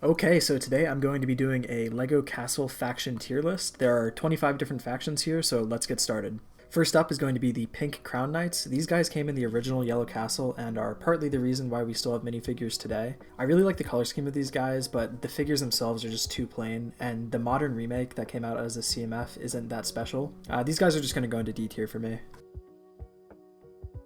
Okay, so today I'm going to be doing a LEGO Castle faction tier list. There are 25 different factions here, so let's get started. First up is going to be the Pink Crown Knights. These guys came in the original Yellow Castle and are partly the reason why we still have minifigures today. I really like the color scheme of these guys, but the figures themselves are just too plain, and the modern remake that came out as a CMF isn't that special. These guys are just going to go into D tier for me.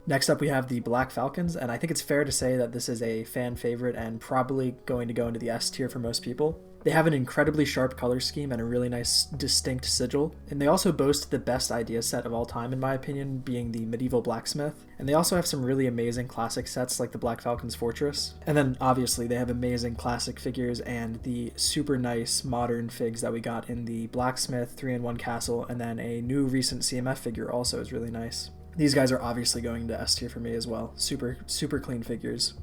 Next up we have the Black Falcons, and I think it's fair to say that this is a fan favorite and probably going to go into the S tier for most people. They have an incredibly sharp color scheme and a really nice distinct sigil, and they also boast the best idea set of all time in my opinion, being the Medieval Blacksmith, and they also have some really amazing classic sets like the Black Falcon's Fortress. And then obviously they have amazing classic figures and the super nice modern figs that we got in the Blacksmith 3-in-1 Castle, and then a new recent CMF figure also is really nice. These guys are obviously going to S tier for me as well. Super clean figures.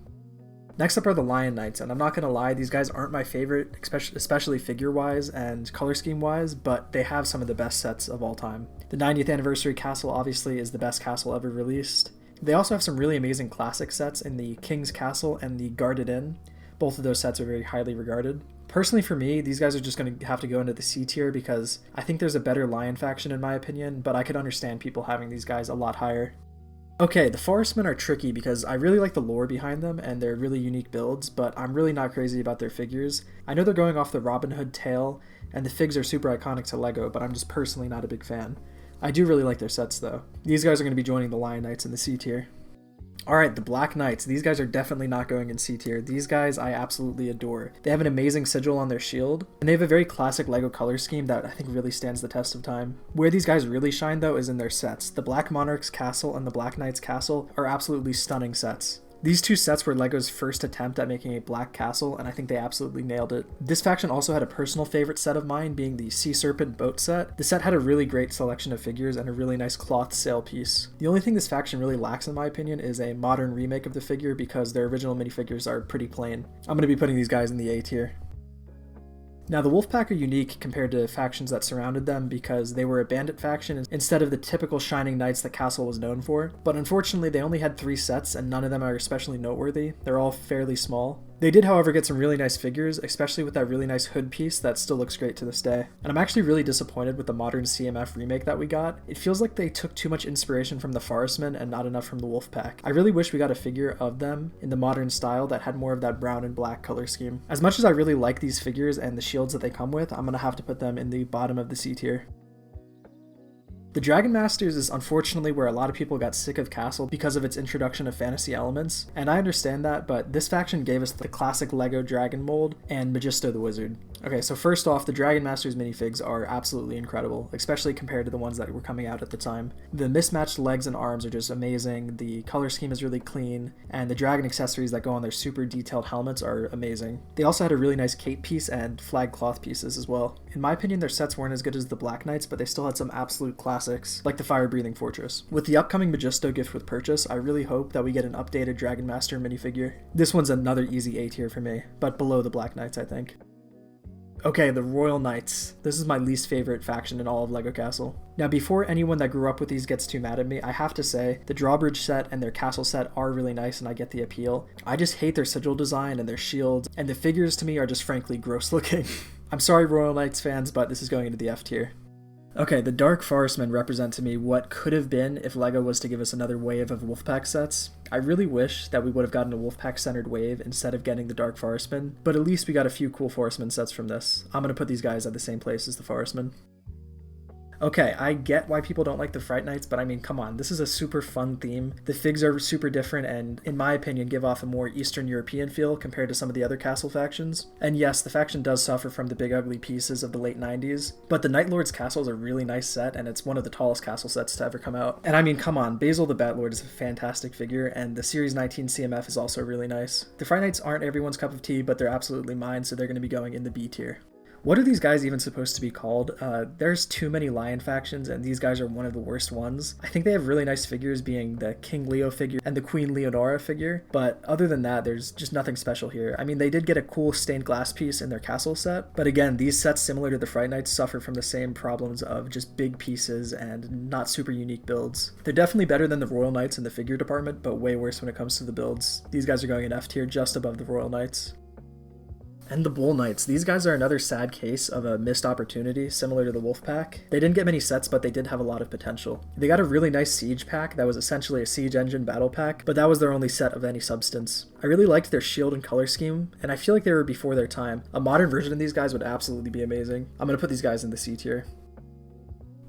Next up are the Lion Knights, and I'm not going to lie, these guys aren't my favorite, especially figure-wise and color scheme-wise, but they have some of the best sets of all time. The 90th Anniversary Castle obviously is the best castle ever released. They also have some really amazing classic sets in the King's Castle and the Guarded Inn. Both of those sets are very highly regarded. Personally for me, these guys are just going to have to go into the C tier because I think there's a better Lion faction in my opinion, but I could understand people having these guys a lot higher. Okay, the Forestmen are tricky because I really like the lore behind them and they're really unique builds, but I'm really not crazy about their figures. I know they're going off the Robin Hood tale, and the figs are super iconic to LEGO, but I'm just personally not a big fan. I do really like their sets though. These guys are going to be joining the Lion Knights in the C tier. Alright, the Black Knights. These guys are definitely not going in C tier. These guys I absolutely adore. They have an amazing sigil on their shield, and they have a very classic LEGO color scheme that I think really stands the test of time. Where these guys really shine though is in their sets. The Black Monarch's Castle and the Black Knight's Castle are absolutely stunning sets. These two sets were LEGO's first attempt at making a black castle, and I think they absolutely nailed it. This faction also had a personal favorite set of mine, being the Sea Serpent boat set. The set had a really great selection of figures and a really nice cloth sail piece. The only thing this faction really lacks in my opinion is a modern remake of the figure because their original minifigures are pretty plain. I'm going to be putting these guys in the A tier. Now the Wolfpack are unique compared to factions that surrounded them because they were a bandit faction instead of the typical shining knights that Castle was known for, but unfortunately they only had 3 sets and none of them are especially noteworthy. They're all fairly small. They did however get some really nice figures, especially with that really nice hood piece that still looks great to this day. And I'm actually really disappointed with the modern CMF remake that we got. It feels like they took too much inspiration from the Forestmen and not enough from the Wolfpack. I really wish we got a figure of them in the modern style that had more of that brown and black color scheme. As much as I really like these figures and the shields that they come with, I'm gonna have to put them in the bottom of the C tier. The Dragon Masters is unfortunately where a lot of people got sick of Castle because of its introduction of fantasy elements, and I understand that, but this faction gave us the classic LEGO dragon mold and Magisto the Wizard. Okay, so first off, the Dragon Masters minifigs are absolutely incredible, especially compared to the ones that were coming out at the time. The mismatched legs and arms are just amazing, the color scheme is really clean, and the dragon accessories that go on their super detailed helmets are amazing. They also had a really nice cape piece and flag cloth pieces as well. In my opinion, their sets weren't as good as the Black Knights, but they still had some absolute classics, like the Fire-Breathing Fortress. With the upcoming Magisto gift with purchase, I really hope that we get an updated Dragon Master minifigure. This one's another easy A tier for me, but below the Black Knights I think. Okay, the Royal Knights. This is my least favorite faction in all of LEGO Castle. Now before anyone that grew up with these gets too mad at me, I have to say, the drawbridge set and their castle set are really nice and I get the appeal. I just hate their sigil design and their shields, and the figures to me are just frankly gross looking. I'm sorry Royal Knights fans, but this is going into the F tier. Okay, the Dark Forestmen represent to me what could have been if LEGO was to give us another wave of Wolfpack sets. I really wish that we would have gotten a Wolfpack-centered wave instead of getting the Dark Forestmen, but at least we got a few cool Forestmen sets from this. I'm going to put these guys at the same place as the Forestmen. Okay, I get why people don't like the Fright Knights, but I mean, come on, this is a super fun theme. The figs are super different and, in my opinion, give off a more Eastern European feel compared to some of the other Castle factions. And yes, the faction does suffer from the big ugly pieces of the late 90s, but the Night Lord's Castle is a really nice set, and it's one of the tallest castle sets to ever come out. And I mean, come on, Basil the Batlord is a fantastic figure, and the Series 19 CMF is also really nice. The Fright Knights aren't everyone's cup of tea, but they're absolutely mine, so they're going to be going in the B tier. What are these guys even supposed to be called? There's too many lion factions, and these guys are one of the worst ones. I think they have really nice figures, being the King Leo figure and the Queen Leonora figure, but other than that, there's just nothing special here. I mean, they did get a cool stained glass piece in their castle set, but again, these sets similar to the Fright Knights suffer from the same problems of just big pieces and not super unique builds. They're definitely better than the Royal Knights in the figure department, but way worse when it comes to the builds. These guys are going in F tier just above the Royal Knights. And the Bull Knights. These guys are another sad case of a missed opportunity, similar to the WOLFPACK. They didn't get many sets, but they did have a lot of potential. They got a really nice siege pack that was essentially a siege engine battle pack, but that was their only set of any substance. I really liked their shield and color scheme, and I feel like they were before their time. A modern version of these guys would absolutely be amazing. I'm gonna put these guys in the C tier.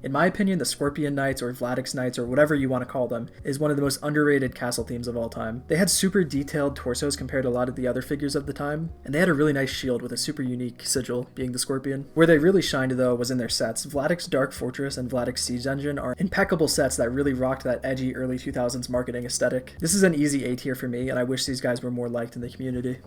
In my opinion, the Scorpion Knights or Vladix Knights or whatever you want to call them is one of the most underrated castle themes of all time. They had super detailed torsos compared to a lot of the other figures of the time, and they had a really nice shield with a super unique sigil, being the Scorpion. Where they really shined though was in their sets. Vladix Dark Fortress and Vladix Siege Engine are impeccable sets that really rocked that edgy early 2000s marketing aesthetic. This is an easy A tier for me, and I wish these guys were more liked in the community.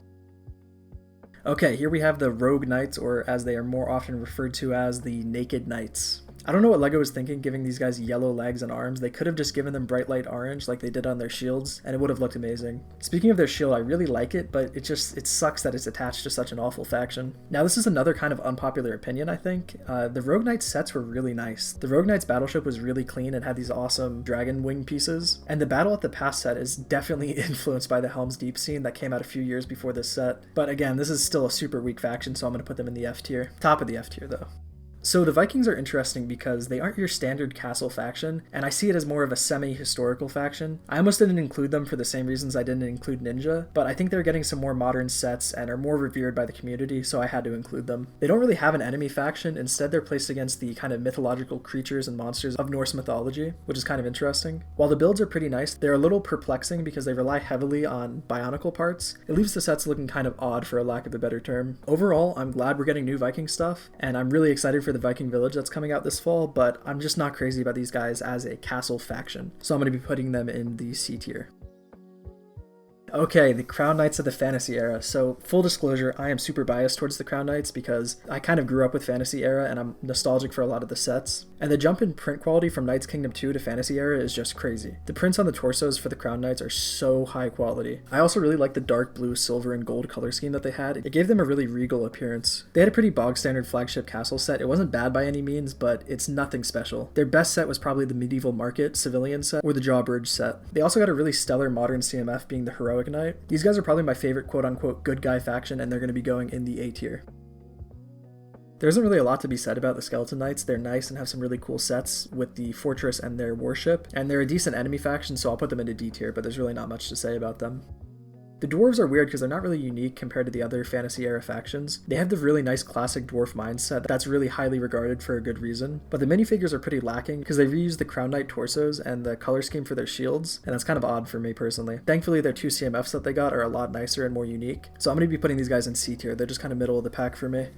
Okay, here we have the Rogue Knights, or as they are more often referred to as the Naked Knights. I don't know what LEGO was thinking giving these guys yellow legs and arms. They could have just given them bright light orange like they did on their shields, and it would have looked amazing. Speaking of their shield, I really like it, but it sucks that it's attached to such an awful faction. Now this is another kind of unpopular opinion, I think. The Rogue Knights sets were really nice. The Rogue Knights battleship was really clean and had these awesome dragon wing pieces, and the Battle at the Pass set is definitely influenced by the Helm's Deep scene that came out a few years before this set. But again, this is still a super weak faction, so I'm going to put them in the F tier. Top of the F tier though. So the Vikings are interesting because they aren't your standard castle faction, and I see it as more of a semi-historical faction. I almost didn't include them for the same reasons I didn't include Ninja, but I think they're getting some more modern sets and are more revered by the community, so I had to include them. They don't really have an enemy faction, instead they're placed against the kind of mythological creatures and monsters of Norse mythology, which is kind of interesting. While the builds are pretty nice, they're a little perplexing because they rely heavily on bionicle parts. It leaves the sets looking kind of odd for a lack of a better term. Overall, I'm glad we're getting new Viking stuff, and I'm really excited for the Viking Village that's coming out this fall, but I'm just not crazy about these guys as a castle faction, so I'm going to be putting them in the C tier. Okay, the Crown Knights of the Fantasy Era. So, full disclosure, I am super biased towards the Crown Knights because I kind of grew up with Fantasy Era and I'm nostalgic for a lot of the sets. And the jump in print quality from Knights Kingdom 2 to Fantasy Era is just crazy. The prints on the torsos for the Crown Knights are so high quality. I also really like the dark blue, silver, and gold color scheme that they had. It gave them a really regal appearance. They had a pretty bog standard flagship castle set. It wasn't bad by any means, but it's nothing special. Their best set was probably the Medieval Market civilian set or the Drawbridge set. They also got a really stellar modern CMF being the Heroic Knight. These guys are probably my favorite quote-unquote good guy faction, and they're going to be going in the A tier. There isn't really a lot to be said about the Skeleton Knights. They're nice and have some really cool sets with the fortress and their warship, and they're a decent enemy faction, so I'll put them into D tier, but there's really not much to say about them. The dwarves are weird because they're not really unique compared to the other Fantasy Era factions. They have the really nice classic dwarf mindset that's really highly regarded for a good reason, but the minifigures are pretty lacking because they reused the Crown Knight torsos and the color scheme for their shields, and that's kind of odd for me personally. Thankfully, their two CMFs that they got are a lot nicer and more unique, so I'm going to be putting these guys in C tier. They're just kind of middle of the pack for me.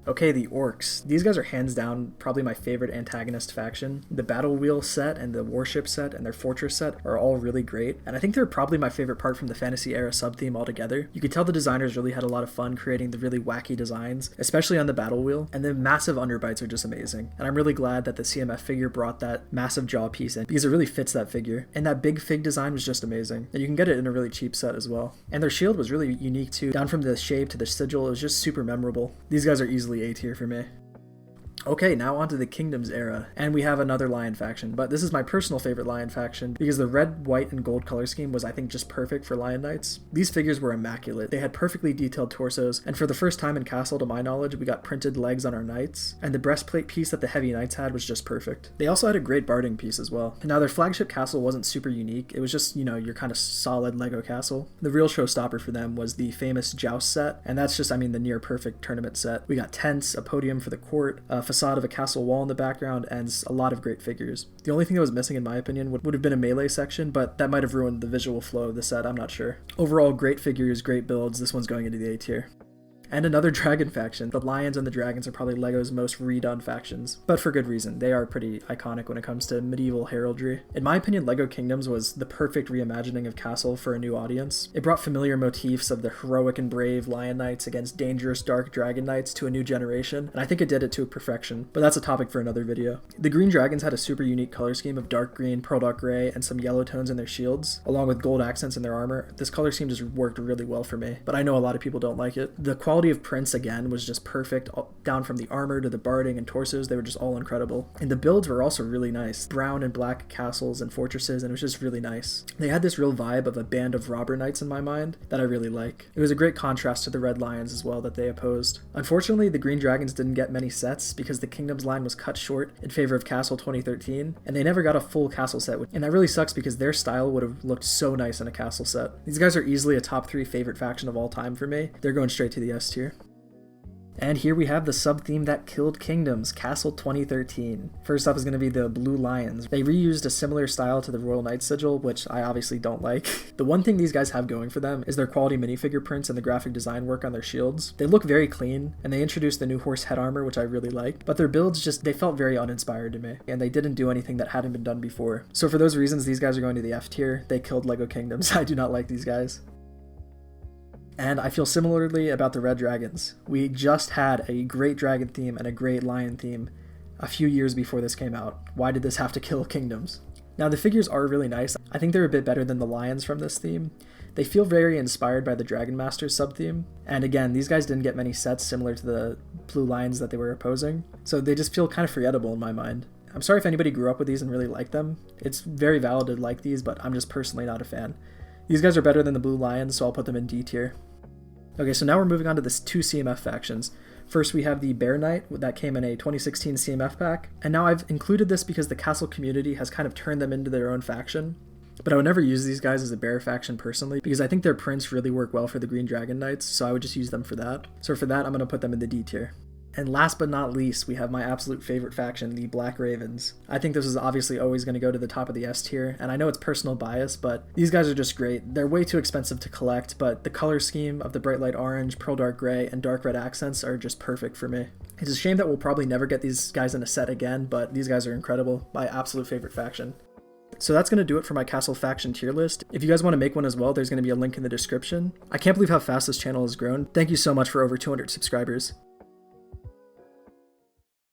Okay, the Orcs. These guys are hands down probably my favorite antagonist faction. The Battle Wheel set and the Warship set and their Fortress set are all really great, and I think they're probably my favorite part from the Fantasy Era sub-theme altogether. You could tell the designers really had a lot of fun creating the really wacky designs, especially on the Battle Wheel, and the massive underbites are just amazing. And I'm really glad that the CMF figure brought that massive jaw piece in, because it really fits that figure. And that big fig design was just amazing, and you can get it in a really cheap set as well. And their shield was really unique too. Down from the shape to the sigil, it was just super memorable. These guys are easily A tier for me. Okay, now onto the Kingdoms era, and we have another Lion faction, but this is my personal favorite Lion faction because the red, white, and gold color scheme was, I think, just perfect for Lion Knights. These figures were immaculate. They had perfectly detailed torsos, and for the first time in Castle, to my knowledge, we got printed legs on our knights, and the breastplate piece that the heavy knights had was just perfect. They also had a great barding piece as well. Now, their flagship castle wasn't super unique. It was just, you know, your kind of solid Lego castle. The real showstopper for them was the famous Joust set, and that's just, I mean, the near perfect tournament set. We got tents, a podium for the court, a facade of a castle wall in the background, and a lot of great figures. The only thing that was missing, in my opinion, would have been a melee section, but that might have ruined the visual flow of the set, I'm not sure. Overall, great figures, great builds. This one's going into the A tier. And another dragon faction. The lions and the dragons are probably LEGO's most redone factions, but for good reason. They are pretty iconic when it comes to medieval heraldry. In my opinion, LEGO Kingdoms was the perfect reimagining of Castle for a new audience. It brought familiar motifs of the heroic and brave lion knights against dangerous dark dragon knights to a new generation, and I think it did it to perfection, but that's a topic for another video. The green dragons had a super unique color scheme of dark green, pearl dark gray, and some yellow tones in their shields, along with gold accents in their armor. This color scheme just worked really well for me, but I know a lot of people don't like it. The quality quality of prints, again, was just perfect, down from the armor to the barding and torsos. They were just all incredible. And the builds were also really nice. Brown and black castles and fortresses, and it was just really nice. They had this real vibe of a band of robber knights in my mind that I really like. It was a great contrast to the red lions as well that they opposed. Unfortunately, the green dragons didn't get many sets because the Kingdoms line was cut short in favor of Castle 2013, and they never got a full castle set, and that really sucks because their style would have looked so nice in a castle set. These guys are easily a top 3 favorite faction of all time for me. They're going straight to the S tier. And here we have the sub-theme that killed Kingdoms, Castle 2013. First up is going to be the Blue Lions. They reused a similar style to the Royal Knight sigil, which I obviously don't like. The one thing these guys have going for them is their quality minifigure prints and the graphic design work on their shields. They look very clean, and they introduced the new horse head armor, which I really like, but their builds they felt very uninspired to me, and they didn't do anything that hadn't been done before. So for those reasons, these guys are going to the F tier. They killed LEGO Kingdoms. I do not like these guys. And I feel similarly about the Red Dragons. We just had a great dragon theme and a great lion theme a few years before this came out. Why did this have to kill Kingdoms? Now the figures are really nice. I think they're a bit better than the lions from this theme. They feel very inspired by the Dragon Masters sub-theme. And again, these guys didn't get many sets similar to the Blue Lions that they were opposing. So they just feel kind of forgettable in my mind. I'm sorry if anybody grew up with these and really liked them. It's very valid to like these, but I'm just personally not a fan. These guys are better than the Blue Lions, so I'll put them in D tier. Okay, so now we're moving on to the 2 CMF factions. First, we have the Bear Knight that came in a 2016 CMF pack, and now I've included this because the castle community has kind of turned them into their own faction. But I would never use these guys as a bear faction personally, because I think their prints really work well for the Green Dragon Knights, so I would just use them for that. So for that, I'm going to put them in the D tier. And last but not least, we have my absolute favorite faction, the Black Ravens. I think this is obviously always going to go to the top of the S tier, and I know it's personal bias, but these guys are just great. They're way too expensive to collect, but the color scheme of the bright light orange, pearl dark gray, and dark red accents are just perfect for me. It's a shame that we'll probably never get these guys in a set again, but these guys are incredible. My absolute favorite faction. So that's going to do it for my Castle faction tier list. If you guys want to make one as well, there's going to be a link in the description. I can't believe how fast this channel has grown. Thank you so much for over 200 subscribers.